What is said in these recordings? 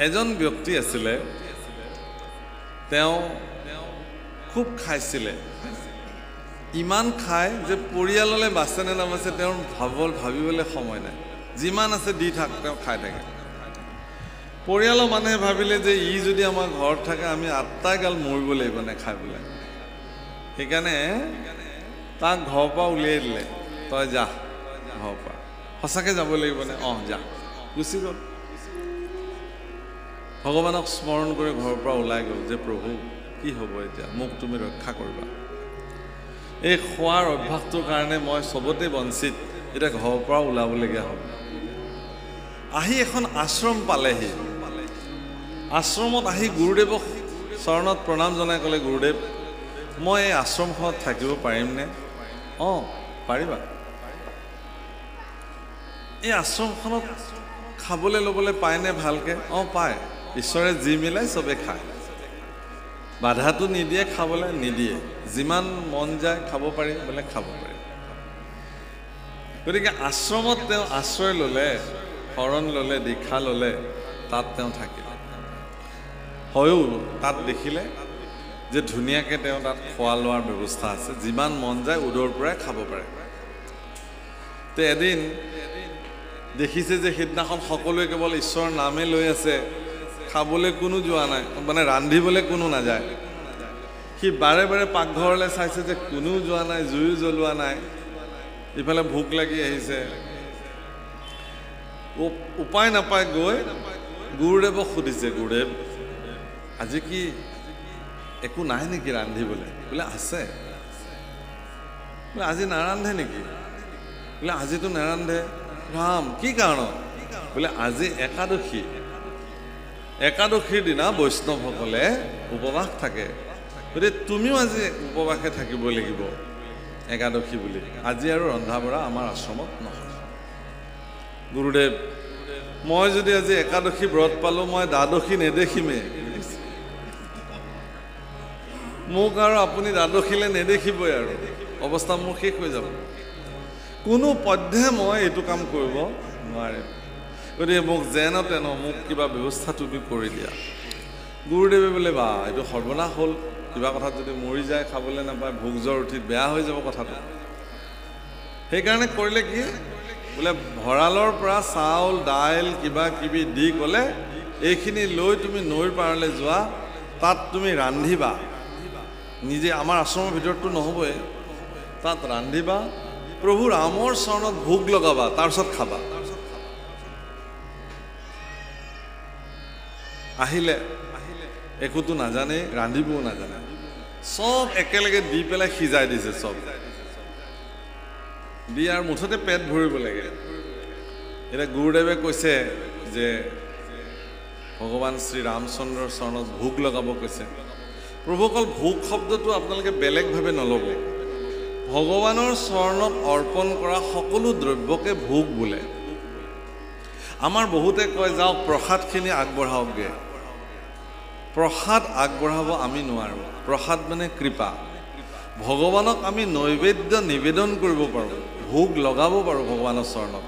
এজন ব্যক্তি আছিলে, তেওঁ খুব খাইছিলে, ইমান খায় যে পৰিয়াললৈ বাছেনে নাবাছে তেওঁৰ ভাবিবলৈ সময় নাই, যিমান আছে দি থাক, তেওঁ খাই থাকে। পৰিয়ালৰ মানুহে ভাবিলে যে ই যদি আমাৰ ঘৰত থাকে আমি আটাইগাল মৰিব লাগিব নেখাই বোলে। সেইকাৰণে তাক ঘৰৰ পৰা উলিয়াই দিলে, তই যা ঘৰৰ পৰা। সঁচাকৈ যাব লাগিব নে? অঁ যা। গুচি গ'ল। ভগৱানক স্মৰণ কৰি ঘৰৰ পৰা ওলাই গ'ল যে প্ৰভু কি হ'ব এতিয়া, মোক তুমি ৰক্ষা কৰিবা। এই খোৱাৰ অভ্যাসটোৰ কাৰণে মই চবতে বঞ্চিত, এতিয়া ঘৰৰ পৰা ওলাবলগীয়া হ'ল। আহি এখন আশ্ৰম পালেহি। আশ্ৰমত আহি গুৰুদেৱক চৰণত প্ৰণাম জনাই ক'লে, গুৰুদেৱ মই এই আশ্ৰমখনত থাকিব পাৰিমনে? অঁ পাৰিবা। এই আশ্ৰমখনত খাবলৈ ল'বলৈ পায়নে ভালকৈ? অঁ পায়, ঈশ্বৰে যি মিলাই চবে খায়, বাধাটো নিদিয়ে, খাবলৈ নিদিয়ে, যিমান মন যায় খাব পাৰি বোলে খাব পাৰি। গতিকে আশ্ৰমত তেওঁ আশ্ৰয় ল'লে, শৰণ ল'লে, দীক্ষা ল'লে, তাত তেওঁ থাকিলে। হয়ো তাত দেখিলে যে ধুনীয়াকৈ তেওঁ তাত খোৱা লোৱাৰ ব্যৱস্থা আছে, যিমান মন যায় উদৰ পৰাই খাব পাৰে। তে এদিন দেখিছে যে সেইদিনাখন সকলোৱে কেৱল ঈশ্বৰৰ নামে লৈ আছে, খাবলৈ কোনো যোৱা নাই, মানে ৰান্ধিবলৈ কোনো নাযায়। সি বাৰে বাৰে পাকঘৰলৈ চাইছে যে কোনো যোৱা নাই, জুইও জ্বলোৱা নাই, ইফালে ভোক লাগি আহিছে। উপায় নাপায় গৈ গুৰুদেৱক সুধিছে, গুৰুদেৱ আজি কি একো নাই নেকি ৰান্ধিবলৈ? বোলে আছে। বোলে আজি নাৰান্ধে নেকি? বোলে আজিতো নাৰান্ধে। ৰাম কি কাৰণত? বোলে আজি একাদশী, একাদশীৰ দিনা বৈষ্ণৱসকলে উপবাস থাকে, গতিকে তুমিও আজি উপবাসে থাকিব লাগিব একাদশী বুলি, আজি আৰু ৰন্ধা বঢ়া আমাৰ আশ্ৰমত নহয়। গুৰুদেৱ মই যদি আজি একাদশী ব্ৰত পালোঁ, মই দ্বাদশী নেদেখিমেই, মোক আৰু আপুনি দ্বাদশীলৈ নেদেখিবই, আৰু অৱস্থা মোৰ শেষ হৈ যাব। কোনো পধ্যে মই এইটো কাম কৰিব নোৱাৰিম, গতিকে মোক যেন তেন মোক কিবা ব্যৱস্থা তুমি কৰি দিয়া। গুৰুদেৱে বোলে বা এইটো সৰ্বনাশ হ'ল, কিবা কথাত যদি মৰি যায়, খাবলৈ নাপায়, ভোক জ্বৰ উঠি বেয়া হৈ যাব কথাটো। সেইকাৰণে কৰিলে কি, বোলে ভঁৰালৰ পৰা চাউল দাইল কিবা কিবি দি ক'লে এইখিনি লৈ তুমি নৈৰ পাৰলৈ যোৱা, তাত তুমি ৰান্ধিবা নিজে, আমাৰ আশ্ৰমৰ ভিতৰততো নহ'বই, তাত ৰান্ধিবা, প্ৰভু ৰামৰ চৰণত ভোগ লগাবা, তাৰপিছত খাবা। আহিলে একোতো নাজানে, ৰান্ধিবও নাজানে, চব একেলগে দি পেলাই সিজাই দিছে, চব দি আৰু মুঠতে পেট ভৰিব লাগে। এতিয়া গুৰুদেৱে কৈছে যে ভগৱান শ্ৰী ৰামচন্দ্ৰৰ চৰণত ভোগ লগাব কৈছে। প্ৰভু অকল ভোগ শব্দটো আপোনালোকে বেলেগভাৱে নল'ব, ভগৱানৰ চৰণত অৰ্পণ কৰা সকলো দ্ৰব্যকে ভোগ বোলে। আমাৰ বহুতে কয় যাওক প্ৰসাদখিনি আগবঢ়াওকগৈ, প্ৰসাদ আগবঢ়াব আমি নোৱাৰোঁ, প্ৰসাদ মানে কৃপা। ভগৱানক আমি নৈবেদ্য নিবেদন কৰিব পাৰোঁ, ভোগ লগাব পাৰোঁ ভগৱানৰ চৰণত।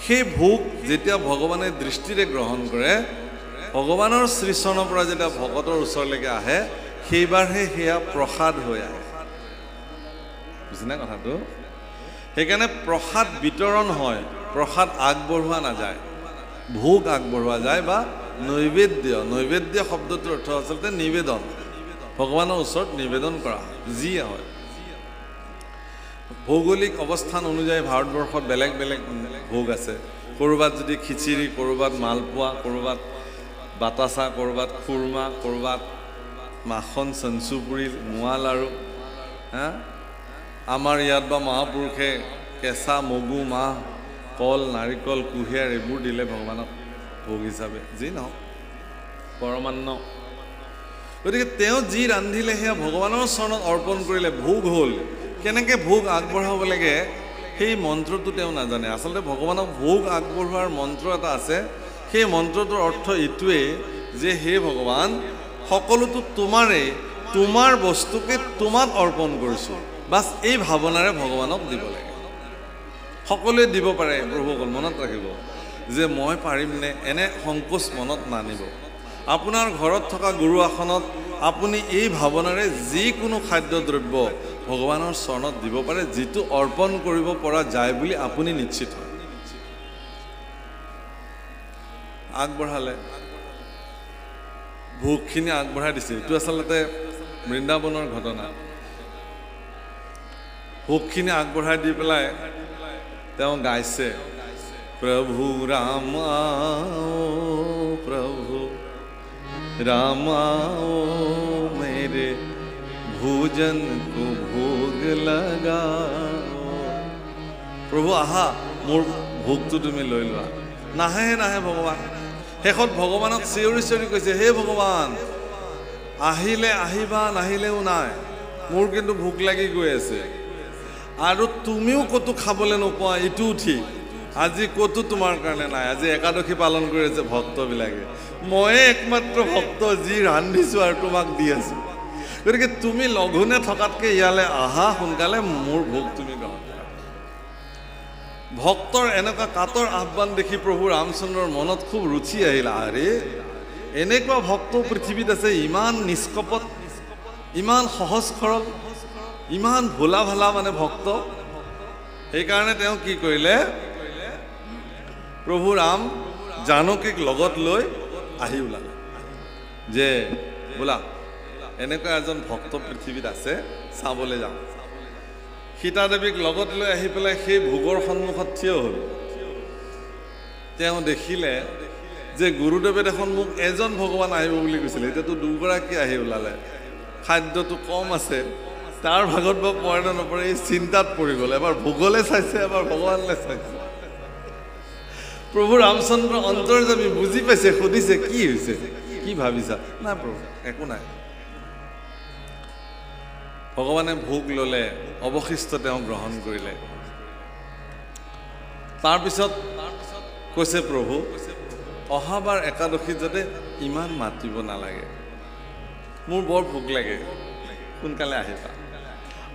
সেই ভোগ যেতিয়া ভগৱানে দৃষ্টিৰে গ্ৰহণ কৰে, ভগৱানৰ শ্ৰীচৰণৰ পৰা যেতিয়া ভকতৰ ওচৰলৈকে আহে, সেইবাৰহে সেয়া প্ৰসাদ হৈ আহে। বুজিনে কথাটো? সেইকাৰণে প্ৰসাদ বিতৰণ হয়, প্ৰসাদ আগবঢ়োৱা নাযায়, ভোগ আগবঢ়োৱা যায় বা নৈবেদ্য। নৈবেদ্য শব্দটোৰ অৰ্থ আচলতে নিবেদন, ভগৱানৰ ওচৰত নিবেদন কৰা যি হয়। ভৌগোলিক অৱস্থান অনুযায়ী ভাৰতবৰ্ষত বেলেগ বেলেগ ভোগ আছে। ক'ৰবাত যদি খিচিৰি, ক'ৰবাত মালপোৱা, ক'ৰবাত বাতাচা, ক'ৰবাত খুৰমা, ক'ৰবাত মাখন চঞ্চুপুৰি, মোৱা লাড়ু। আমাৰ ইয়াত বা মহাপুৰুষে কেঁচা মগু, মাহ, কল, নাৰিকল, কুঁহিয়াৰ এইবোৰ দিলে ভগৱানক ভোগ হিচাপে, যি নহওক পৰমান্ন। গতিকে তেওঁ যি ৰান্ধিলে সেয়া ভগৱানৰ চৰণত অৰ্পণ কৰিলে, ভোগ হ'ল। কেনেকৈ ভোগ আগবঢ়াব লাগে সেই মন্ত্ৰটো তেওঁ নাজানে। আচলতে ভগৱানক ভোগ আগবঢ়োৱাৰ মন্ত্ৰ এটা আছে, সেই মন্ত্ৰটোৰ অৰ্থ এইটোৱেই যে হে ভগৱান, সকলোটো তোমাৰেই, তোমাৰ বস্তুকে তোমাক অৰ্পণ কৰিছোঁ, বাছ এই ভাৱনাৰে ভগৱানক দিব লাগে। সকলোৱে দিব পাৰে, প্ৰভুসকল মনত ৰাখিব, যে মই পাৰিমনে, এনে সংকোচ মনত নানিব। আপোনাৰ ঘৰত থকা গুৰু আসনত আপুনি এই ভাৱনাৰে যিকোনো খাদ্যদ্ৰব্য ভগৱানৰ চৰণত দিব পাৰে, যিটো অৰ্পণ কৰিব পৰা যায় বুলি আপুনি নিশ্চিত হয়। আগবঢ়ালে, ভোগখিনি আগবঢ়াই দিছে। এইটো আচলতে বৃন্দাবনৰ ঘটনা। ভোগখিনি আগবঢ়াই দি পেলাই তেওঁ গাইছে, প্ৰভু ৰামা প্ৰভু रामा ओ मेरे भोजन को भोग लगाओ। প্ৰভু আহা, মোৰ ভোগটো তুমি লৈ লোৱা। নাহে নাহে ভগৱান। শেষত ভগৱানক চিঞৰি চিঞৰি কৈছে, হে ভগৱান, আহিলে আহিবা, নাহিলেও নাই, মোৰ কিন্তু ভোক লাগি গৈ আছে। আৰু তুমিও ক'তো খাবলৈ নোপোৱা, এইটোও ঠিক। আজি ক'তো তোমাৰ কাৰণে নাই। আজি একাদশী পালন কৰি আছে ভক্তবিলাকে, ময়ে একমাত্ৰ ভক্ত যি ৰান্ধিছোঁ আৰু তোমাক দি আছোঁ। গতিকে তুমি লঘোণে থকাতকৈ ইয়ালৈ আহা, সোনকালে মোৰ ভোগ তুমি গ্ৰহণ কৰা। ভক্তৰ এনেকুৱা কাতৰ আহ্বান দেখি প্ৰভু ৰামচন্দ্ৰৰ মনত খুব ৰুচি আহিল। আৰে, এনেকুৱা ভক্ত পৃথিৱীত আছে, ইমান নিষ্কপট, ইমান সহজ সৰল, ইমান ভোলা ভালা মানে ভক্ত। সেইকাৰণে তেওঁ কি কৰিলে, প্ৰভু ৰাম জানকীক লগত লৈ আহি ওলালে যে বোলা এনেকুৱা এজন ভক্ত পৃথিৱীত আছে, চাবলৈ যাওঁ। সীতা দেৱীক লগত লৈ আহি পেলাই সেই ভোগৰ সন্মুখত থিয় হ'ল। তেওঁ দেখিলে যে গুৰুদেৱে দেখোন মোক এজন ভগৱান আহিব বুলি কৈছিলে, এতিয়াতো দুগৰাকী আহি ওলালে। খাদ্যটো কম আছে, তাৰ ভাগত বা পৰে নে নপৰে এই চিন্তাত পৰি গ'ল। এবাৰ ভোগলৈ চাইছে, এবাৰ ভগৱানলৈ চাইছে। প্ৰভু ৰামচন্দ্ৰ অন্তৰ্যামী বুজি পাইছে, সুধিছে কি হৈছে, কি ভাবিছা? নাই প্ৰভু, একো নাই। ভগৱানে ভোগ ল'লে, অৱশিষ্ট তেওঁ গ্ৰহণ কৰিলে। তাৰপিছত কৈছে, প্ৰভু অহাবাৰ একাদশীত যাতে ইমান মাতিব নালাগে, মোৰ বৰ ভোক লাগে, সোনকালে আহিবা।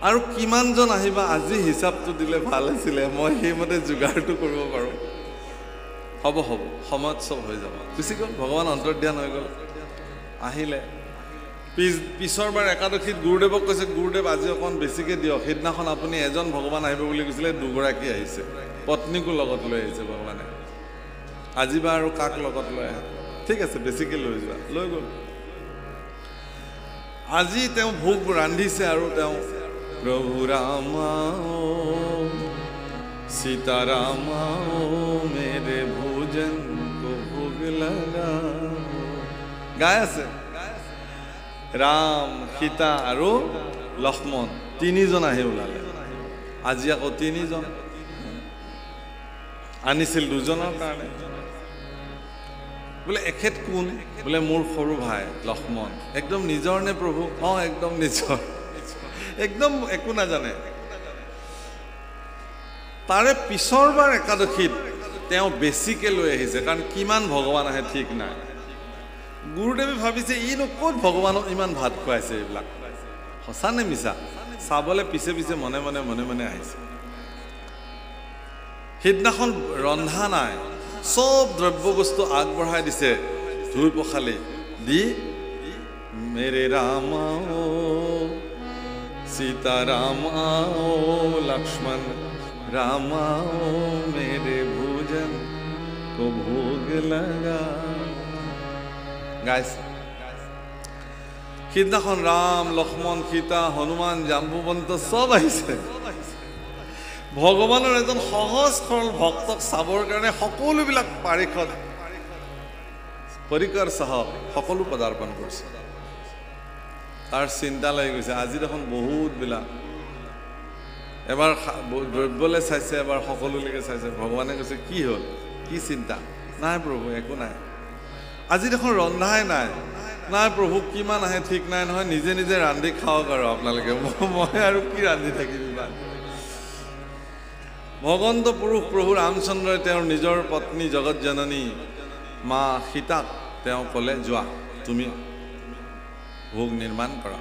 আৰু কিমানজন আহিবা আজি হিচাপটো দিলে ভাল আছিলে, মই সেইমতে যোগাৰটো কৰিব পাৰোঁ। হ'ব হ'ব, সময়ত চব হৈ যাব। গুচি গ'ল, ভগৱান অন্তৰ্ধান হৈ গ'ল। আহিলে পিছৰবাৰ একাদশীত গুৰুদেৱক কৈছে, গুৰুদেৱ আজি অকণ বেছিকৈ দিয়ক। সেইদিনাখন আপুনি এজন ভগৱান আহিব বুলি কৈছিলে, দুগৰাকী আহিছে, পত্নীকো লগত লৈ আহিছে ভগৱানে। আজি বা আৰু কাক লগত লৈ আহে? ঠিক আছে, বেছিকৈ লৈ যোৱা। লৈ গ'ল। আজি তেওঁ ভোগ ৰান্ধিছে আৰু তেওঁ প্ৰভু ৰামা সীতাৰামা মেৰে ভোজন কো ভোগ লগাও গাই আছে। ৰাম, সীতা আৰু লক্ষ্মণ তিনিজন আহি ওলালে। আজি আকৌ তিনিজন আনিছিল, দুজনৰ কাৰণে। বোলে এখেত কোন? বোলে মোৰ সৰু ভাই লক্ষ্মণ। একদম নিজৰ নে প্ৰভু? অঁ, একদম নিজৰ, একদম একো নাজানে। তাৰে পিছৰবাৰ একাদশীত তেওঁ বেছিকৈ লৈ আহিছে, কাৰণ কিমান ভগৱান আহে ঠিক নাই। গুৰুদেৱে ভাবিছে ইনো ক'ত ভগৱানক ইমান ভাত খুৱাইছে, এইবিলাক সঁচা নে মিছা? চাবলৈ পিছে পিছে মনে মনে আহিছে। সেইদিনাখন ৰন্ধা নাই, চব দ্ৰব্য বস্তু আগবঢ়াই দিছে, ধুই পখালি দি মেৰে ৰামা সীতা ৰামা লক্ষ্মণ ৰামা মেৰে ভোজন কো ভোগ লগা গাইছে। সিদিনাখন ৰাম, লক্ষ্মণ, সীতা, হনুমান, জাম্বুবন্ত চব আহিছে। ভগৱানৰ এজন সহজ সৰল ভক্তক চাবৰ কাৰণে সকলোবিলাক পৰিকৰ সহ সকলো পদাৰ্পণ কৰিছে। তাৰ চিন্তা লাগি গৈছে, আজি দেখোন বহুতবিলাক, এবাৰ দ্ৰব্যলৈ চাইছে, এবাৰ সকলোলৈকে চাইছে। ভগৱানে কৈছে, কি হ'ল, কি চিন্তা? নাই প্ৰভু, একো নাই। আজি দেখোন ৰন্ধাই নাই। নাই প্ৰভু, কিমান আহে ঠিক নাই নহয়, নিজে নিজে ৰান্ধি খাওক আৰু আপোনালোকে, মই আৰু কি ৰান্ধি থাকিম ইমান। ভগৱন্ত পুৰুষ প্ৰভু ৰামচন্দ্ৰই তেওঁৰ নিজৰ পত্নী জগত জননী মা সীতাক তেওঁ ক'লে, যোৱা তুমি ভোগ নিৰ্মাণ কৰা।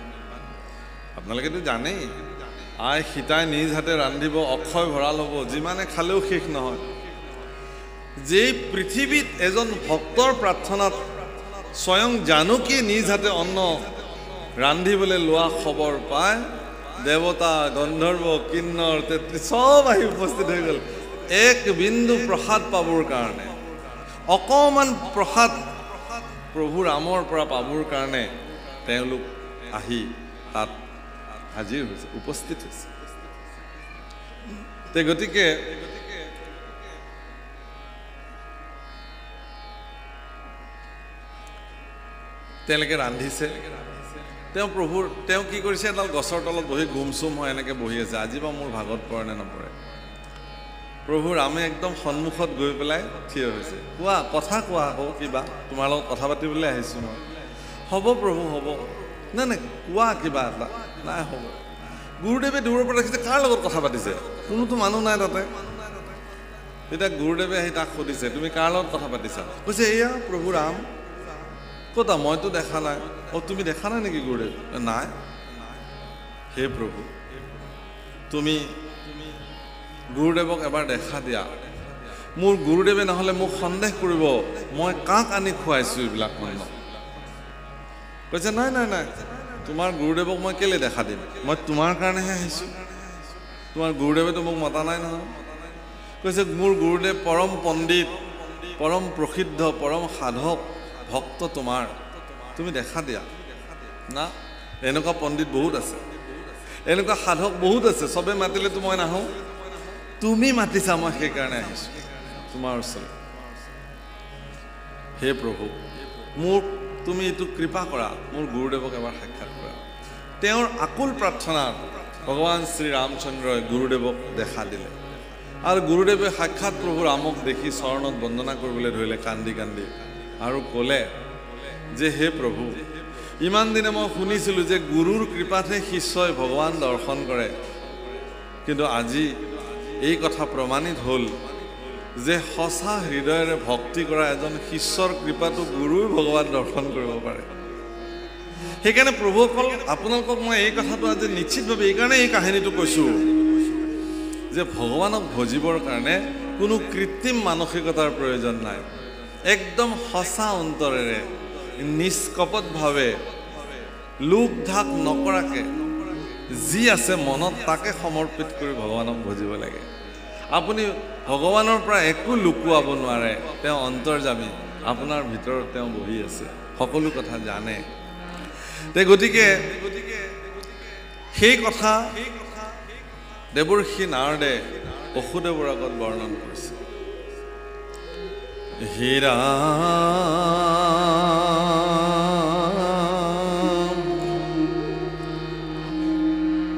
আপোনালোকেতো জানেই, আই সীতাই নিজ হাতে ৰান্ধিব, অক্ষয় ভঁৰাল হ'ব, যিমানে খালেও শেষ নহয়। যে পৃথিৱীত এজন ভক্তৰ প্ৰাৰ্থনাত স্বয়ং জানকী নিজ হাতে অন্ন ৰান্ধিবলৈ লোৱা খবৰ পায় দেৱতা গন্ধৰ্ব কিন্নৰ তেত্ৰী চব আহি উপস্থিত হৈ গ'ল এক বিন্দু প্ৰসাদ পাবৰ কাৰণে অকণমান প্ৰসাদ প্ৰভু ৰামৰ পৰা পাবৰ কাৰণে তেওঁলোক আহি তাত হাজিৰ হৈছে উপস্থিত হৈছে গতিকে তেওঁলোকে ৰান্ধিছে তেওঁ কি কৰিছে এডাল গছৰ তলত বহি গুমচুম হৈ এনেকৈ বহি আছে আজি বা মোৰ ভাগত পৰে নে নপৰে প্ৰভু ৰামে একদম সন্মুখত গৈ পেলাই থিয় হৈছে কোৱা কথা কোৱা আকৌ কিবা তোমাৰ লগত কথা পাতিবলৈ আহিছোঁ মই হ'ব প্ৰভু হ'ব নাই নাই কোৱা কিবা এটা নাই হ'ব গুৰুদেৱে দূৰৰ পৰা দেখিছে কাৰ লগত কথা পাতিছে কোনোতো মানুহ নাই তাতে তেতিয়া গুৰুদেৱে আহি তাক সুধিছে তুমি কাৰ লগত কথা পাতিছা কৈছে এয়া প্ৰভু ৰাম ক'তা মইতো দেখা নাই তুমি দেখা নাই নেকি গুৰুদেৱ নাই হে প্ৰভু তুমি গুৰুদেৱক এবাৰ দেখা দিয়া মোৰ গুৰুদেৱে নহ'লে মোক সন্দেহ কৰিব মই কাক আনি খুৱাইছোঁ এইবিলাক মানুহ কৈছে নাই নাই নাই তোমাৰ গুৰুদেৱক মই কেলৈ দেখা দিম মই তোমাৰ কাৰণেহে আহিছোঁ তোমাৰ গুৰুদেৱেতো মোক মতা নাই নহয় কৈছে মোৰ গুৰুদেৱ পৰম পণ্ডিত পৰম প্ৰসিদ্ধ পৰম সাধক ভক্ত তোমাৰ তুমি দেখা দিয়া না এনেকুৱা পণ্ডিত বহুত আছে এনেকুৱা সাধক বহুত আছে চবে মাতিলেতো মই নাহোঁ তুমি মাতিছা মই সেইকাৰণে আহিছোঁ তোমাৰ ওচৰত হে প্ৰভু মোক তুমি এইটো কৃপা কৰা মোৰ গুৰুদেৱক এবাৰ সাক্ষাৎ কৰা তেওঁৰ আকুল প্ৰাৰ্থনাত ভগৱান শ্ৰী ৰামচন্দ্ৰই গুৰুদেৱক দেখা দিলে আৰু গুৰুদেৱে সাক্ষাৎ প্ৰভু ৰামক দেখি চৰণত বন্দনা কৰিবলৈ ধৰিলে কান্দি কান্দি আৰু ক'লে যে হে প্ৰভু ইমান দিনে মই শুনিছিলোঁ যে গুৰুৰ কৃপাতহে শিষ্যই ভগৱান দৰ্শন কৰে কিন্তু আজি এই কথা প্ৰমাণিত হ'ল যে সঁচা হৃদয়েৰে ভক্তি কৰা এজন শিষ্যৰ কৃপাটো গুৰুই ভগৱান দৰ্শন কৰিব পাৰে সেইকাৰণে প্ৰভুসকল আপোনালোকক মই এই কথাটো আজি নিশ্চিতভাৱে এইকাৰণে এই কাহিনীটো কৈছোঁ যে ভগৱানক ভজিবৰ কাৰণে কোনো কৃত্ৰিম মানসিকতাৰ প্ৰয়োজন নাই একদম সঁচা অন্তৰেৰে নিষ্কপটভাৱে লোক ঢাক নকৰাকৈ যি আছে মনত তাকে সমৰ্পিত কৰি ভগৱানক ভজিব লাগে আপুনি ভগৱানৰ পৰা একো লুকুৱাব নোৱাৰে তেওঁ অন্তৰ্যামী আপোনাৰ ভিতৰত তেওঁ বহি আছে সকলো কথা জানে গতিকে সেই কথা দেৱৰ্ষি নাৰদে বসুদেৱৰ আগত বৰ্ণন কৰিছে হীৰা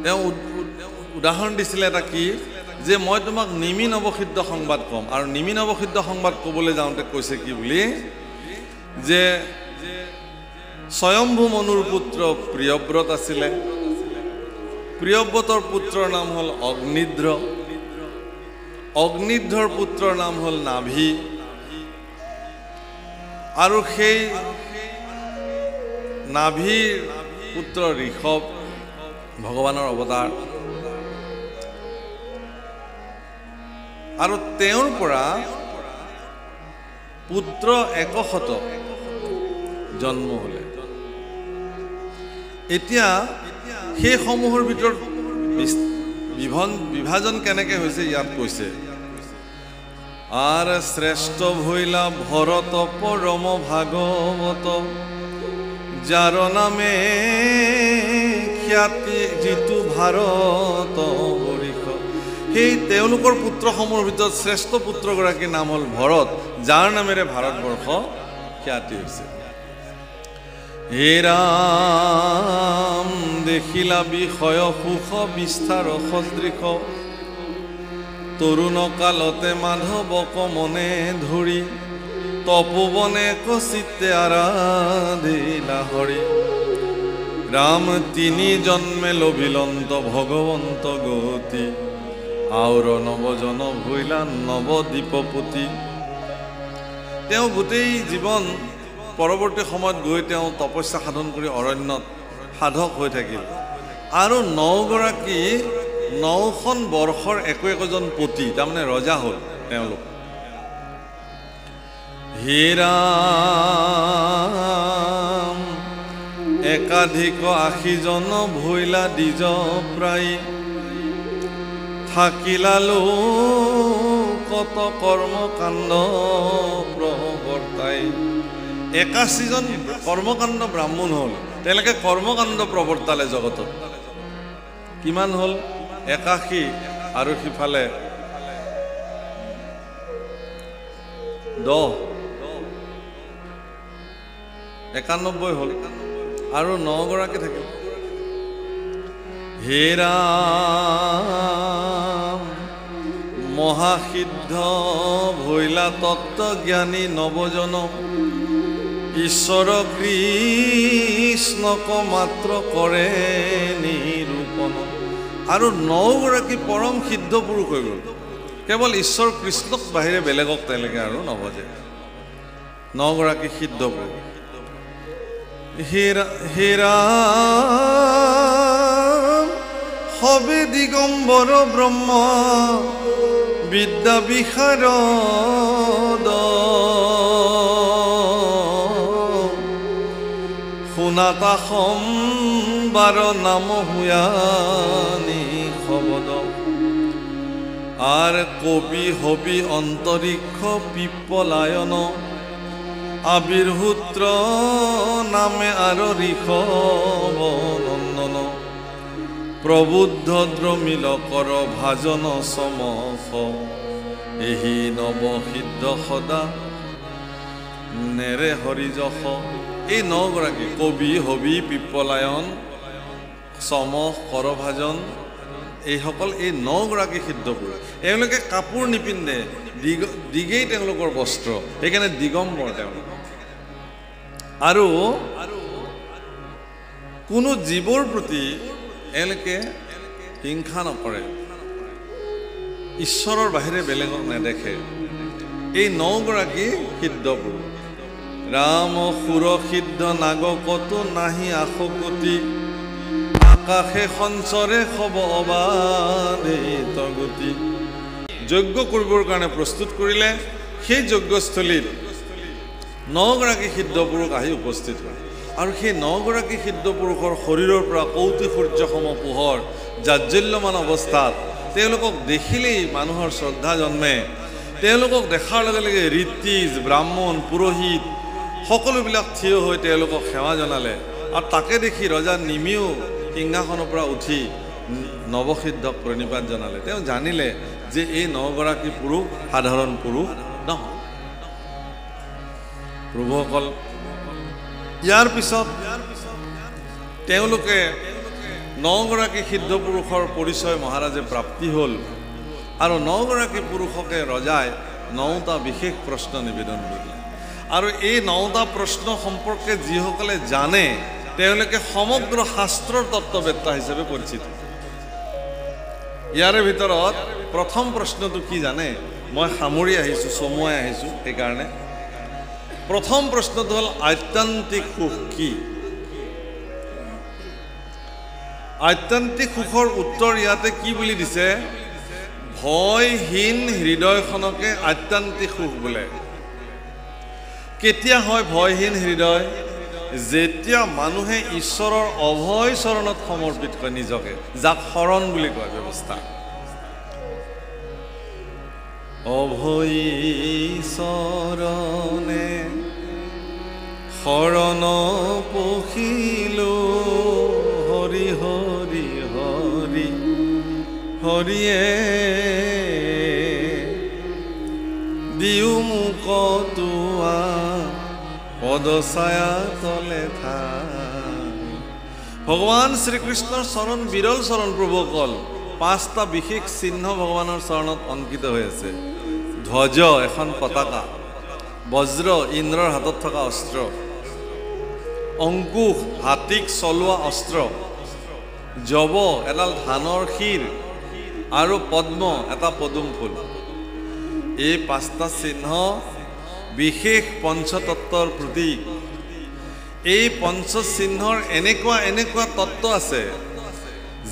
তেওঁ উদাহৰণ দিছিলে এটা কি যে মই তোমাক নিমি নৱসিদ্ধ সংবাদ ক'ম আৰু নিমি নৱসিদ্ধ সংবাদ ক'বলৈ যাওঁতে কৈছে কি বুলি যে স্বয়ম্ভু মনুৰ পুত্ৰ প্ৰিয়ব্ৰত আছিলে প্ৰিয়ব্ৰতৰ পুত্ৰৰ নাম হ'ল অগ্নিধ্ৰ অগ্নিধ্ৰৰ পুত্ৰৰ নাম হ'ল নাভি আৰু সেই নাভিৰ পুত্ৰ ঋষভ ভগৱানৰ অৱতাৰ আৰু তেওঁৰ পৰা পুত্ৰ 100 জন্ম হ'লে এতিয়া সেই সমূহৰ ভিতৰত বিভাজন কেনেকৈ হৈছে ইয়াত কৈছে আৰু শ্ৰেষ্ঠ ভৈলা ভৰত পৰম ভাগৱত যাৰ নামে খ্যাতি যিটো ভাৰত বৰিষ সেই তেওঁলোকৰ পুত্ৰসমূহৰ ভিতৰত শ্ৰেষ্ঠ পুত্ৰগৰাকীৰ নাম হ'ল ভৰত যাৰ নামেৰে ভাৰতবৰ্ষ খ্যাতি হৈছে হে ৰাম দেখিলা বিষয় সুখ বিস্তাৰ সদৃশ তৰুণ কালতে মাধৱক মনে ধৰি তপোবনে কচিতে আৰাধিলা হৰি ৰাম তিনি জন্মে লভিলন্ত ভগৱন্ত গতি আউৰ নৱজন ভৈলা নৱদ্বীপপতি তেওঁ গোটেই জীৱন পৰৱৰ্তী সময়ত গৈ তেওঁ তপস্যা সাধন কৰি অৰণ্যত সাধক হৈ থাকিল আৰু 9গৰাকী 9খন বৰ্ষৰ একো একোজন পতি তাৰমানে ৰজা হ'ল তেওঁলোক হে ৰাম একাধিক 80 জন ভৈলা দ্বিজ প্ৰায় থাকিলালো কত কৰ্মকাণ্ড প্ৰৱৰ্তাই 81 জন কৰ্মকাণ্ড ব্ৰাহ্মণ হ'ল তেওঁলোকে কৰ্মকাণ্ড প্ৰৱৰ্তালে জগতত কিমান হ'ল 81 আৰু সিফালে 10 91 হ'ল আৰু 9 গৰাকী থাকিল হে ৰাম মহাসিদ্ধ ভৈলা তত্ত্বজ্ঞানী নৱজন ঈশ্বৰ কৃষ্ণক মাত্ৰ কৰে নিৰূপণ আৰু 9 গৰাকী পৰম সিদ্ধ পুৰুষ হৈ গ'ল কেৱল ঈশ্বৰ কৃষ্ণক বাহিৰে বেলেগক তেওঁলোকে আৰু নভজে 9 গৰাকী সিদ্ধ পুৰুষ হে ৰাম হবে দিগম্বৰ ব্ৰহ্ম বিদ্যা বিশাৰদ শুনাতা সম্বাৰ নাম হুয়ানি শবদ আর কবি হবি অন্তরিক্ষ পিপ্পলায়ন আবির্ভূত্র নামে আর ঋষভ নন্দন প্রবুদ্ধ দ্রমিল কর ভাজন সমস এহি নবসিদ্ধ সদা নেৰে হৰিযশ এই 9 গৰাকী কবি হবি পিপ্পলায়ন সমস কৰভাজন এইসকল এই 9 গৰাকী সিদ্ধ পুৰুষ এওঁলোকে কাপোৰ নিপিন্ধে দিগেই তেওঁলোকৰ বস্ত্ৰ সেইকাৰণে দিগম্বৰ তেওঁলোক আৰু কোনো জীৱৰ প্ৰতি এওঁলোকে হিংসা নকৰে ঈশ্বৰৰ বাহিৰে বেলেগক নেদেখে এই 9 গৰাকী সিদ্ধ পুৰুষ ৰাম সুৰ সিদ্ধ নাগ কত নাহি আশকতি আকাশে সঞ্চৰে খব অবাধিত গতি যজ্ঞ কৰিবৰ কাৰণে প্ৰস্তুত কৰিলে সেই যজ্ঞস্থলীত 9 গৰাকী সিদ্ধ পুৰুষ আহি উপস্থিত হয় আৰু সেই 9 গৰাকী সিদ্ধ পুৰুষৰ শৰীৰৰ পৰা কৌতুক সূৰ্যসম পোহৰ জাজ্জল্যমান অৱস্থাত তেওঁলোকক দেখিলেই মানুহৰ শ্ৰদ্ধা জন্মে তেওঁলোকক দেখাৰ লগে লগে ঋত্বিজ ব্ৰাহ্মণ পুৰোহিত সকলোবিলাক থিয় হৈ তেওঁলোকক সেৱা জনালে আৰু তাকে দেখি ৰজা নিমিও সিংহাসনৰ পৰা উঠি নৱসিদ্ধক প্ৰণিপাত জনালে তেওঁ জানিলে যে এই 9 গৰাকী পুৰুষ সাধাৰণ পুৰুষ নহয় প্ৰভুসকল ইয়াৰ পিছত তেওঁলোকে 9 গৰাকী সিদ্ধ পুৰুষৰ পৰিচয় মহাৰাজে প্ৰাপ্তি হ'ল আৰু 9 গৰাকী পুৰুষকে ৰজাই 9টা বিশেষ প্ৰশ্ন নিবেদন কৰিলে আৰু এই 9টা প্ৰশ্ন সম্পৰ্কে যিসকলে জানে তেওঁলোকে সমগ্ৰ শাস্ত্ৰৰ তত্ত্ববেত্তা হিচাপে পৰিচিত ইয়াৰে ভিতৰত প্ৰথম প্ৰশ্নটো কি জানে মই সামৰি আহিছোঁ চমুৱাই আহিছোঁ সেইকাৰণে প্ৰথম প্ৰশ্নটো হ'ল আত্যন্তিক সুখ কি আত্যন্তিক সুখৰ উত্তৰ ইয়াতে কি বুলি দিছে ভয়হীন হৃদয়খনকে আত্যন্তিক সুখ বোলে কেতিয়া হয় ভয়হীন হৃদয় যেতিয়া মানুহে ঈশ্বৰৰ অভয় চৰণত সমৰ্পিত কৰে নিজকে যাক শৰণ বুলি কয় ব্যৱস্থা অভয় চৰণে শৰণ পখিলো হৰি হৰি হৰি হৰিয়ে দিও মোক তোৱা পদছায়া তলে ভগৱান শ্ৰীকৃষ্ণৰ চৰণ বিৰল চৰণ প্ৰভুসকল 5টা বিশেষ চিহ্ন ভগৱানৰ চৰণত অংকিত হৈ আছে ধ্বজ এখন পতাকা বজ্ৰ ইন্দ্ৰৰ হাতত থকা অস্ত্ৰ অংকুশ হাতীক চলোৱা অস্ত্ৰ জব এডাল ধানৰ শিৰ আৰু পদ্ম এটা পদুম ফুল এই 5টা চিহ্ন বিশেষ পঞ্চতত্বৰ প্ৰতীক এই পঞ্চচিহ্নৰ এনেকুৱা তত্ত্ব আছে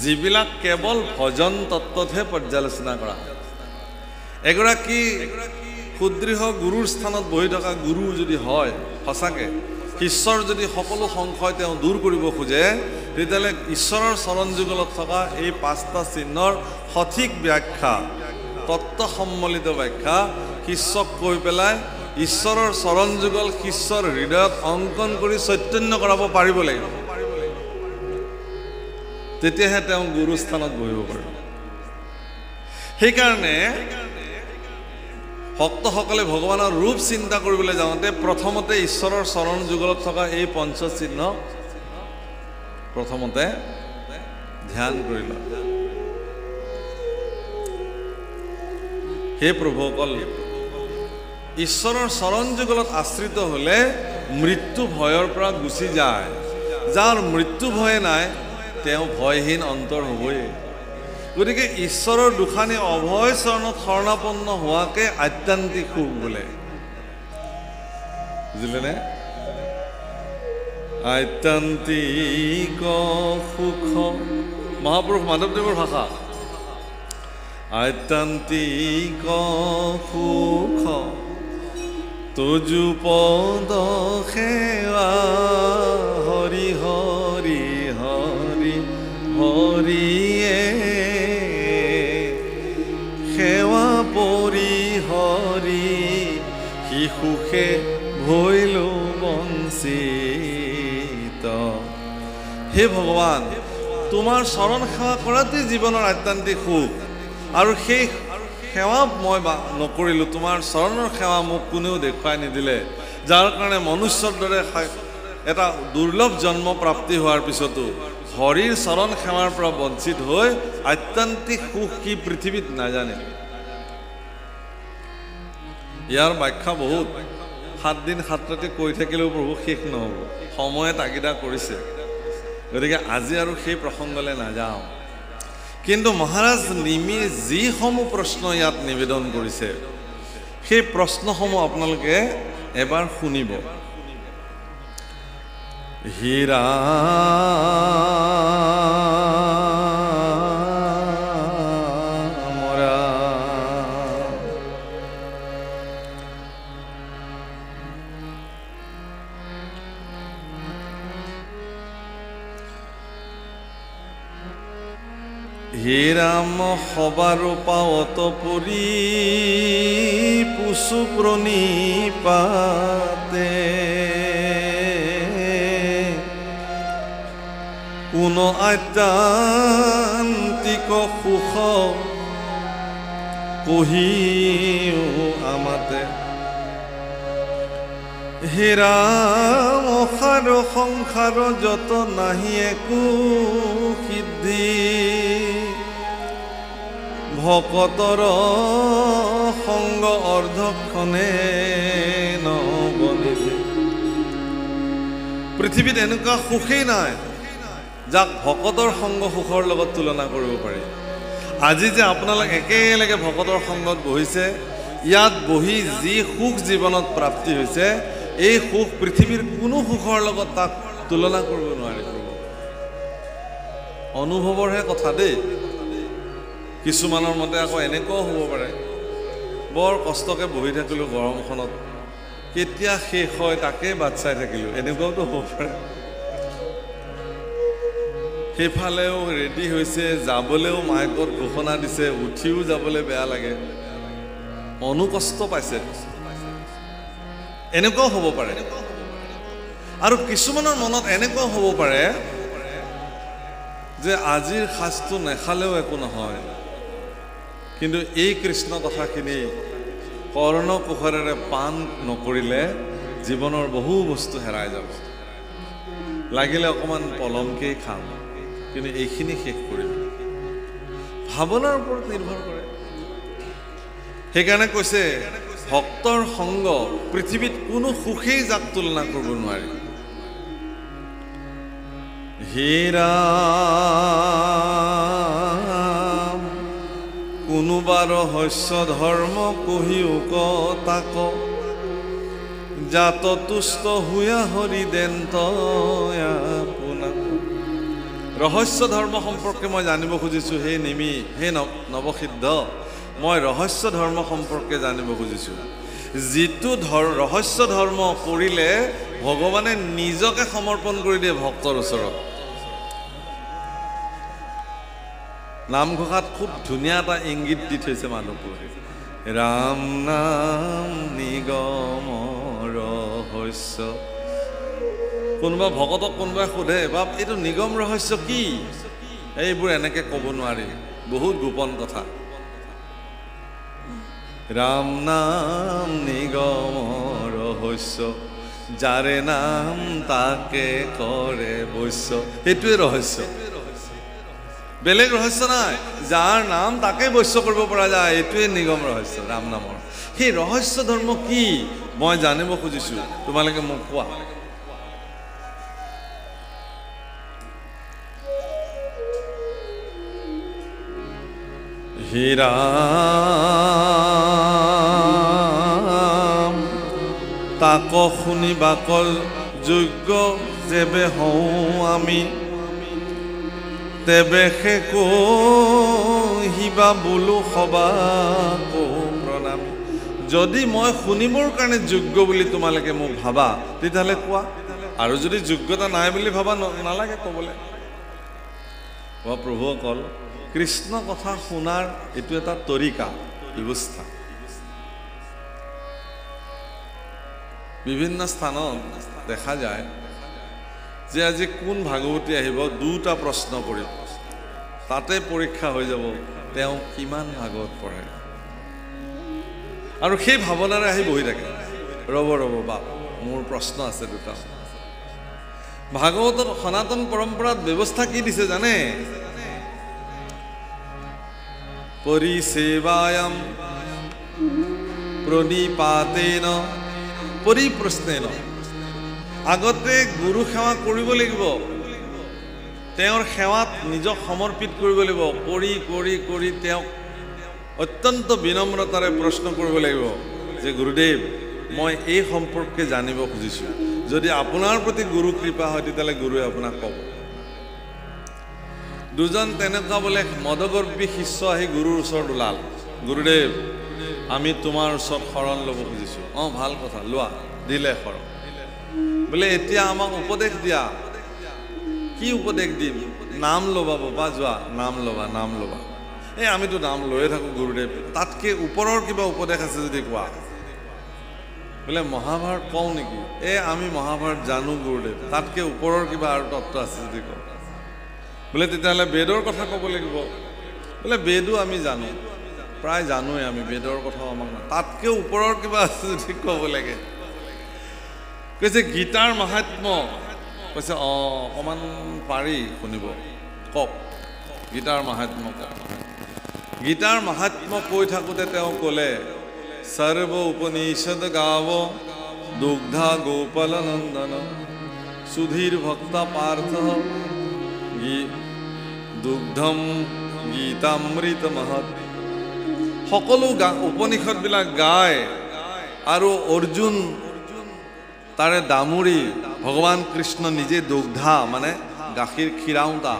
যিবিলাক কেৱল ভজন তত্ত্বতহে পৰ্যালোচনা কৰা এগৰাকী সুদৃঢ় গুৰুৰ স্থানত বহি থকা গুৰু যদি হয় সঁচাকৈ ঈশ্বৰ যদি সকলো সংশয় তেওঁ দূৰ কৰিব খোজে তেতিয়াহ'লে ঈশ্বৰৰ চৰণ যুগলত থকা এই 5টা চিহ্নৰ সঠিক ব্যাখ্যা তত্ত্ব সম্মিলিত ব্যাখ্যা শিষ্যক কৈ পেলাই ঈশ্বৰৰ চৰণ যুগল শিষ্যৰ হৃদয়ত অংকন কৰি চৈতন্য কৰাব পাৰিব লাগিব তেতিয়াহে তেওঁ গুৰু স্থানত বহিব পাৰিব সেইকাৰণে ভক্তসকলে ভগৱানৰ ৰূপ চিন্তা কৰিবলৈ যাওঁতে প্ৰথমতে ঈশ্বৰৰ চৰণ যুগলত থকা এই পঞ্চচিহ্ন প্ৰথমতে ধ্যান কৰি লয় হে প্ৰভুসকল ঈশ্বৰৰ চৰণ যুগলত আশ্ৰিত হ'লে মৃত্যু ভয়ৰ পৰা গুচি যায় যাৰ মৃত্যু ভয় নাই তেওঁ ভয়হীন অন্তৰ হ'বই গতিকে ঈশ্বৰৰ দুখানি অভয় চৰণত শৰণাপন্ন হোৱাকে আত্যান্তিক সুখ বোলে বুজিলেনে আত্যান্তিক সুখ মহাপুৰুষ মাধৱদেৱৰ ভাষা আত্যান্তিক সুখ তুজু পদ সেৱা হৰি হৰি হৰি হৰিয়ে সেৱা পৰি হৰি শিশুষে ভৈলো বঞ্চিত হে ভগৱান তোমাৰ চৰণ সেৱা কৰাতেই জীৱনৰ আত্যান্তিক সুখ আৰু সেই সেৱা মই নকৰিলোঁ তোমাৰ চৰণৰ সেৱা মোক কোনেও দেখুৱাই নিদিলে যাৰ কাৰণে মনুষ্যৰ দৰে এটা দুৰ্লভ জন্ম প্ৰাপ্তি হোৱাৰ পিছতো হৰিৰ চৰণ সেৱাৰ পৰা বঞ্চিত হৈ আত্যান্তিক সুখ কি পৃথিৱীত নাজানে ইয়াৰ ব্যাখ্যা বহুত 7 দিন 7 ৰাতি কৈ থাকিলেও প্ৰভু শেষ নহ'ব সময়ে তাগিদা কৰিছে গতিকে আজি আৰু সেই প্ৰসংগলৈ নাযাওঁ কিন্তু মহাৰাজ নিমি যিসমূহ প্ৰশ্ন ইয়াত নিবেদন কৰিছে সেই প্ৰশ্নসমূহ আপোনালোকে এবাৰ শুনিব হীৰা হে ৰাম সবাৰো পাৱত পৰি পুচু প্ৰণিপাতে কোন আত্যান্তিক সুখ কহিও আমাতে হে ৰাম অসাৰ সংসাৰ যত নাহি একো সিদ্ধি ভকতৰ সংগ অৰ্ধক্ষণে নবনিলে পৃথিৱীত এনেকুৱা সুখেই নাই যাক ভকতৰ সংগ সুখৰ লগত তুলনা কৰিব পাৰি আজি যে আপোনালোক একেলগে ভকতৰ সংগত বহিছে ইয়াত বহি যি সুখ জীৱনত প্ৰাপ্তি হৈছে এই সুখ পৃথিৱীৰ কোনো সুখৰ লগত তাক তুলনা কৰিব নোৱাৰি অনুভৱৰহে কথা দেই কিছুমানৰ মতে আকৌ এনেকুৱাও হ'ব পাৰে বৰ কষ্টকৈ বহি থাকিলোঁ গৰমখনত কেতিয়া শেষ হয় তাকে বাট চাই থাকিলোঁ এনেকুৱাওতো হ'ব পাৰে সেইফালেও ৰেডি হৈছে যাবলৈও মাইকত ঘোষণা দিছে উঠিও যাবলৈ বেয়া লাগে মনো কষ্ট পাইছে এনেকুৱাও হ'ব পাৰে আৰু কিছুমানৰ মনত এনেকুৱাও হ'ব পাৰে যে আজিৰ সাজটো নেখালেও একো নহয় কিন্তু এই কৃষ্ণ কথাখিনি কৰ্ণ কুশলেৰে পান নকৰিলে জীৱনৰ বহু বস্তু হেৰাই যাব লাগিলে অকণমান পলমকেই খাম কিন্তু এইখিনি শেষ কৰিম ভাৱনাৰ ওপৰত নিৰ্ভৰ কৰে সেইকাৰণে কৈছে ভক্তৰ সংগ পৃথিৱীত কোনো সুখেই যাক তুলনা কৰিব নোৱাৰি হে ৰাম কোনোবা ৰহস্য ধৰ্ম কহিও তাক জাত তুষ্ট হুয়া হৰি দেন্ত আপোনাক ৰহস্য ধৰ্ম সম্পৰ্কে মই জানিব খুজিছোঁ হে নিমি হে নৱসিদ্ধ মই ৰহস্য ধৰ্ম সম্পৰ্কে জানিব খুজিছোঁ যিটো ৰহস্য ধৰ্ম কৰিলে ভগৱানে নিজকে সমৰ্পণ কৰি দিয়ে ভক্তৰ ওচৰত। নামঘোষাত খুব ধুনীয়া এটা ইংগিত দি থৈছে মানুহবোৰে, ৰাম নাম নিগম ৰহস্য। কোনোবা ভকতক কোনোবাই সোধে, বাপ এইটো নিগম ৰহস্য কি? এইবোৰ এনেকে ক'ব নোৱাৰি, বহুত গোপন কথা। ৰাম নাম নিগম ৰহস্য, যাৰে নাম তাকে কৰে বৈশ্য। সেইটোৱে ৰহস্য, বেলেগ ৰহস্য নাই। যাৰ নাম তাকে বৈশ্য কৰিব পৰা যায়, এইটোৱে নিগম ৰহস্য ৰাম নামৰ। সেই ৰহস্য ধৰ্ম কি মই জানিব খুজিছো, তোমালোকে মোক কোৱা। হে ৰাম তাক শুনিবাকল যোগ্য যেবে হওঁ আমি, তেবে সে কহিবা বোলো সবাক প্ৰণামী। যদি মই শুনিবৰ কাৰণে যোগ্য বুলি তোমালোকে মোক ভাবা তেতিয়াহ'লে কোৱা, আৰু যদি যোগ্যতা নাই বুলি ভাবা নালাগে ক'বলৈ। প্ৰভুসকল, কৃষ্ণ কথা শুনাৰ এইটো এটা তৰিকা, ব্যৱস্থা। বিভিন্ন স্থানত দেখা যায় যে আজি কোন ভাগৱতী আহিব, দুটা প্ৰশ্ন কৰিব, তাতে পৰীক্ষা হৈ যাব তেওঁ কিমান ভাগৱত পঢ়ে। আৰু সেই ভাৱনাৰে আহি বহি থাকে, ৰ'ব বাপ মোৰ প্ৰশ্ন আছে দুটা। ভাগৱতত সনাতন পৰম্পৰাত ব্যৱস্থা কি দিছে জানে? পৰিসেৱায়াম প্ৰণিপাতেন পৰিপ্ৰশ্নেন। আগতে গুৰু সেৱা কৰিব লাগিব, তেওঁৰ সেৱাত নিজক সমৰ্পিত কৰিব লাগিব। কৰি তেওঁক অত্যন্ত বিনম্ৰতাৰে প্ৰশ্ন কৰিব লাগিব যে গুৰুদেৱ, মই এই সম্পৰ্কে জানিব খুজিছোঁ। যদি আপোনাৰ প্ৰতি গুৰু কৃপা হয় তেতিয়াহ'লে গুৰুৱে আপোনাক ক'ব। দুজন তেনেকুৱা বোলে মদগৰ্বী শিষ্য আহি গুৰুৰ ওচৰত ওলাল, গুৰুদেৱ আমি তোমাৰ ওচৰত শৰণ ল'ব খুজিছোঁ। অঁ ভাল কথা, লোৱা। দিলে শৰণ। বোলে এতিয়া আমাক উপদেশ দিয়া। কি উপদেশ দিম? নাম ল'বা বাবা, যোৱা নাম ল'বা। এই আমিতো নাম লৈয়ে থাকোঁ গুৰুদেৱ, তাতকৈ ওপৰৰ কিবা উপদেশ আছে যদি কোৱা। বোলে মহাভাৰত কওঁ নেকি? আমি মহাভাৰত জানো গুৰুদেৱ, তাতকৈ ওপৰৰ কিবা আৰু তত্ত্ব আছে যদি কওঁ। বোলে তেতিয়াহ'লে বেদৰ কথা ক'ব লাগিব। বোলে বেদো আমি জানো, প্ৰায় জানোৱেই আমি, বেদৰ কথাও আমাক তাতকৈ ওপৰৰ কিবা আছে যদি ক'ব লাগে। কৈছে গীতাৰ মাহাত্ম্য। কৈছে অকণমান পাৰি শুনিব, কওক গীতাৰ মাহাত্ম্য কওক। গীতাৰ মাহাত্ম্য কৈ থাকোঁতে তেওঁ ক'লে, সৰ্ব উপনিষদ গাৱ দুগ্ধা গোপাল নন্দন, সুধীৰ ভক্তা পাৰ্থ দুগ্ধম গীতামৃত মহৎ। সকলো উপনিষদবিলাক গায় আৰু অৰ্জুন তাৰে দামুৰী, ভগৱান কৃষ্ণ নিজে দুগ্ধা মানে গাখীৰ খীৰাওঁতা,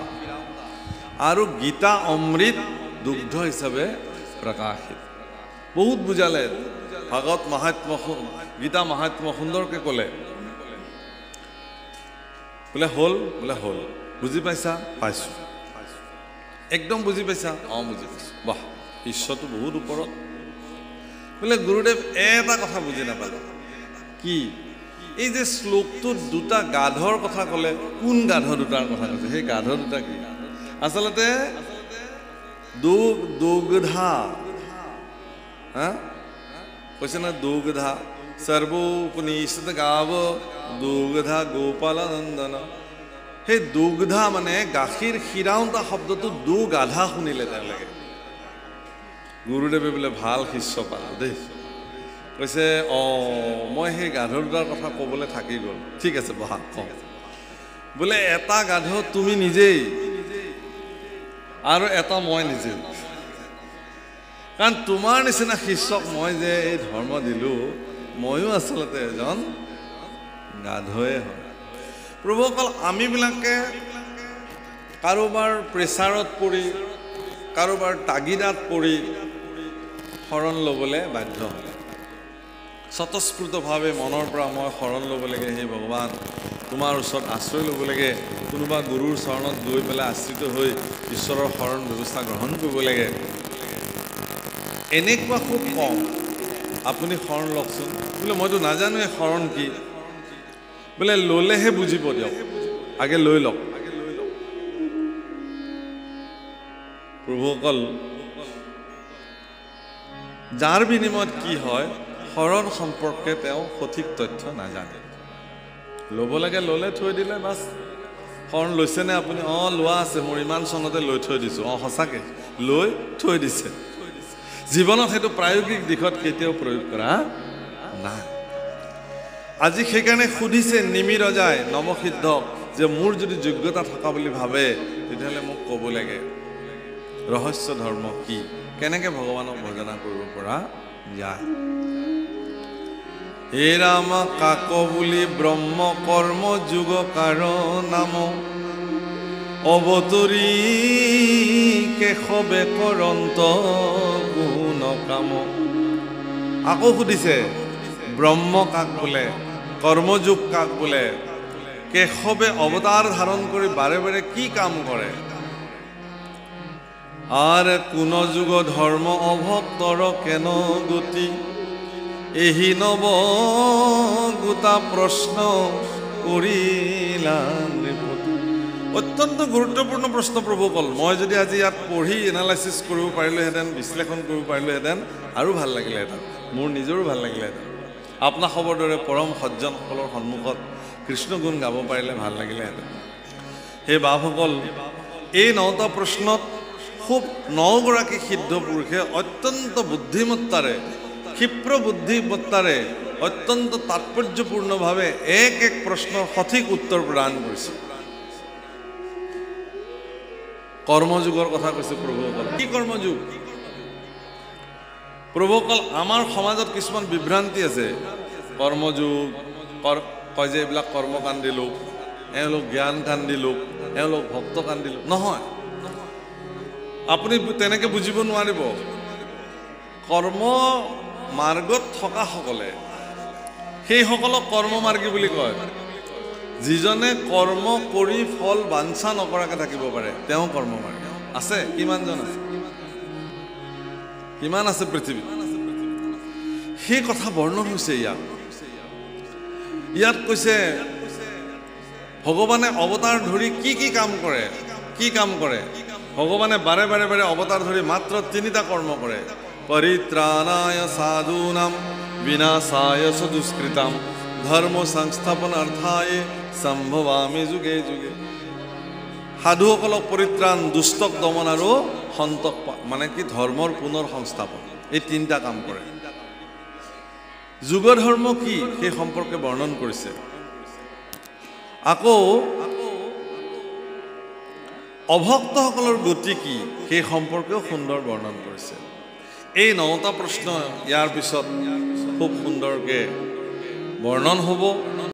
আৰু গীতা অমৃত দুগ্ধ হিচাপে প্ৰকাশিত। বহুত বুজালে ভাগৱত মাহাত্ম্য, গীতা মাহাত্ম্য সুন্দৰকৈ ক'লে। বোলে হ'ল? বোলে হ'ল। বুজি পাইছা? পাইছোঁ। একদম বুজি পাইছা? বুজি পাইছোঁ। বাহ, ঈশ্বৰটো বহুত ওপৰত। বোলে গুৰুদেৱ এটা কথা বুজি নাপালোঁ। কি? এই যে শ্লোকটোত দুটা গাধৰ কথা ক'লে, কোন গাধ দুটাৰ কথা কৈছে? সেই গাধ দুটা কি? আচলতে দুগ্ধা, কৈছে না দুগ্ধা, সৰ্বোপনিষদ গাৱ দুগ্ধা গোপাল নন্দন। সেই দুগ্ধা মানে গাখীৰ খীৰাওঁতা শব্দটো দুগাধা শুনিলে তেওঁলোকে। গুৰুদেৱে বোলে ভাল শিষ্য পালোঁ দেই। কৈছে মই সেই গাধ দুটাৰ কথা ক'বলৈ থাকি গ'ল। ঠিক আছে বহা, কওঁ। বোলে এটা গাধ তুমি নিজেই আৰু এটা মই নিজেই। কাৰণ তোমাৰ নিচিনা শিষ্যক মই যে এই ধৰ্ম দিলোঁ, ময়ো আচলতে এজন গাধয়ে হয়। প্ৰভুসকল, আমিবিলাকে কাৰোবাৰ প্ৰেছাৰত পৰি, কাৰোবাৰ তাগিদাত পৰি শৰণ ল'বলৈ বাধ্য হয়। স্বতঃস্ফূৰ্তভাৱে মনৰ পৰা মই শৰণ ল'ব লাগে, হে ভগৱান তোমাৰ ওচৰত আশ্ৰয় ল'ব লাগে, কোনোবা গুৰুৰ চৰণত গৈ পেলাই আশ্ৰিত হৈ ঈশ্বৰৰ শৰণ ব্যৱস্থা গ্ৰহণ কৰিব লাগে। এনেকুৱা খুব কম, আপুনি শৰণ লওকচোন, বোলে মইতো নাজানোৱে শৰণ কি, বোলে ল'লেহে বুজিব দিয়ক, আগে লৈ লওক। প্ৰভুসকল, যাৰ বিনিময়ত কি হয়, শৰণ সম্পৰ্কে তেওঁ সঠিক তথ্য নাজানে। ল'ব লাগে ল'লে, থৈ দিলে বাছ। শৰণ লৈছেনে আপুনি? অঁ লোৱা আছে, মোৰ ইমান চনতে লৈ থৈ দিছোঁ। অঁ সঁচাকৈ লৈ থৈ দিছে, জীৱনত সেইটো প্ৰায়োগিক দিশত কেতিয়াও প্ৰয়োগ কৰা নাই। আজি সেইকাৰণে সুধিছে নিমি ৰজাই নৱসিদ্ধক যে মোৰ যদি যোগ্যতা থকা বুলি ভাবে তেতিয়াহ'লে মোক ক'ব লাগে ৰহস্য ধৰ্ম কি, কেনেকৈ ভগৱানক ভজনা কৰিব পৰা যায়। হে ৰাম কাক বুলি ব্ৰহ্ম কৰ্ম যোগ নাম অৱতৰী কেশৱে কৰন্ত গুণ কাম। আকৌ সুধিছে ব্ৰহ্ম কাক বোলে, কৰ্মযোগ কাক বোলে, কেশৱে অৱতাৰ ধাৰণ কৰি বাৰে বাৰে কি কাম কৰে, আৰ কোন যুগ ধৰ্ম অভক্তৰ কেন গতি, এহি নব গোটা প্ৰশ্ন কৰিলা নৃপতি। অত্যন্ত গুৰুত্বপূৰ্ণ প্ৰশ্ন প্ৰভুসকল। মই যদি আজি ইয়াত পঢ়ি এনালাইচিছ কৰিব পাৰিলোহেঁতেন, বিশ্লেষণ কৰিব পাৰিলোহেঁতেন, আৰু ভাল লাগিলেহেঁতেন, মোৰ নিজৰো ভাল লাগিলেহেঁতেন। আপোনাসৱৰ দৰে পৰম সজ্জনসকলৰ সন্মুখত কৃষ্ণ গুণ গাব পাৰিলে ভাল লাগিলেহেঁতেন। সেই বাপসকল, এই 9টা প্ৰশ্নত খুব 9গৰাকী সিদ্ধ পুৰুষে অত্যন্ত বুদ্ধিমত্তাৰে, ক্ষিপ্ৰ বুদ্ধিমত্তাৰে, অত্যন্ত তাৎপৰ্যপূৰ্ণভাৱে এক এক প্ৰশ্নৰ সঠিক উত্তৰ প্ৰদান কৰিছে। কৰ্মযোগৰ কথা কৈছে প্ৰভুসকল। কি কৰ্মযোগ? প্ৰভুসকল, আমাৰ সমাজত কিছুমান বিভ্ৰান্তি আছে। কৰ্মযোগ কয় যে এইবিলাক কৰ্মকাণ্ডী লোক, এওঁলোক জ্ঞানকাণ্ডী লোক, এওঁলোক ভক্তকাণ্ডী লোক। নহয়, আপুনি তেনেকৈ বুজিব নোৱাৰিব। কৰ্ম মাৰ্গত থকাসকলে সেইসকলক কৰ্মমাৰ্গী বুলি কয়। যিজনে কৰ্ম কৰি ফল বাঞ্ছা নকৰাকৈ থাকিব পাৰে তেওঁ কৰ্মমাৰ্গী। আছে কিমানজন আছে, কিমান আছে পৃথিৱীত? সেই কথা বৰ্ণন হৈছে ইয়াত কৈছে ভগৱানে অৱতাৰ ধৰি কি কি কাম কৰে, কি কাম কৰে। ভগৱানে বাৰে বাৰে বাৰে অৱতাৰ ধৰি মাত্ৰ 3টা কৰ্ম কৰে। পৰিত্ৰাণায় সাধূনাম বিনাশায় চ দুষ্কৃতাম ধৰ্ম সংস্থাপনাৰ্থায় সম্ভৱামি যুগে যুগে। সাধুসকলক পৰিত্ৰাণ, দুষ্টক দমন আৰু সন্তক মানে কি ধৰ্মৰ পুনৰ সংস্থাপন, এই 3টা কাম কৰে। যুগ ধৰ্ম কি সেই সম্পৰ্কে বৰ্ণন কৰিছে। আকৌ অভক্তসকলৰ গতি কি সেই সম্পৰ্কেও সুন্দৰ বৰ্ণন কৰিছে। এই 9টা প্ৰশ্ন ইয়াৰ পিছত খুব সুন্দৰকৈ বৰ্ণন হ'ব।